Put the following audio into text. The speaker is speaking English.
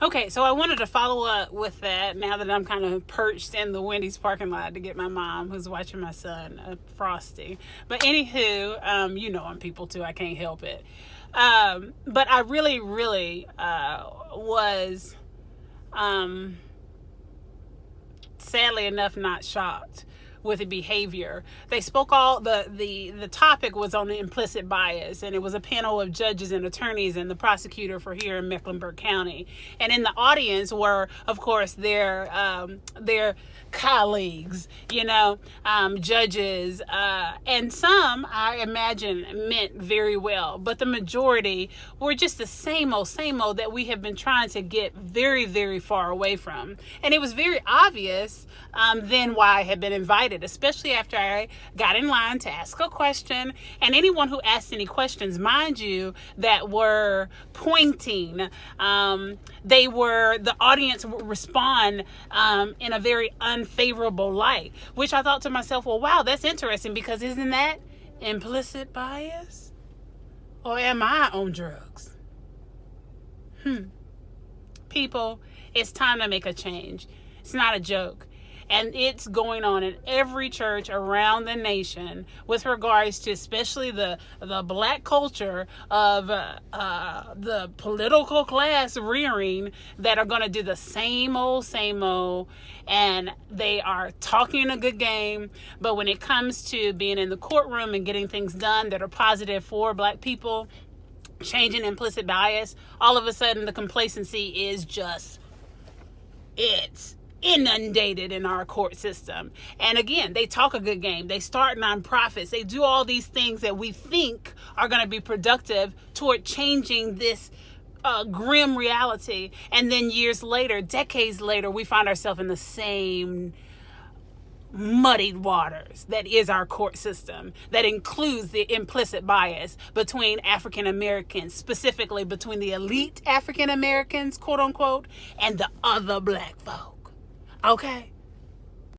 Okay, so I wanted to follow up with that now that I'm kind of perched in the Wendy's parking lot to get my mom, who's watching my son, Frosty. But anywho, you know I'm people too. I can't help it. But I really, really was, sadly enough, not shocked with the behavior. They spoke all the topic was on implicit bias, and it was a panel of judges and attorneys and the prosecutor for here in Mecklenburg County. And in the audience were, of course, their colleagues, judges, and some I imagine meant very well, but the majority were just the same old that we have been trying to get very, very far away from. And it was very obvious then why I had been invited, especially after I got in line to ask a question. And anyone who asked any questions, mind you, that were pointing, the audience would respond in a very unfavorable light, which I thought to myself, well, wow, that's interesting, because isn't that implicit bias? Or am I on drugs? People, it's time to make a change. It's not a joke. And it's going on in every church around the nation with regards to especially the black culture of the political class rearing that are going to do the same old, and they are talking a good game. But when it comes to being in the courtroom and getting things done that are positive for black people, changing implicit bias, all of a sudden the complacency is just, it's inundated in our court system. And again, they talk a good game. They start nonprofits. They do all these things that we think are going to be productive toward changing this grim reality. And then years later, decades later, we find ourselves in the same muddied waters that is our court system, that includes the implicit bias between African Americans, specifically between the elite African Americans, quote unquote, and the other black folk. Okay?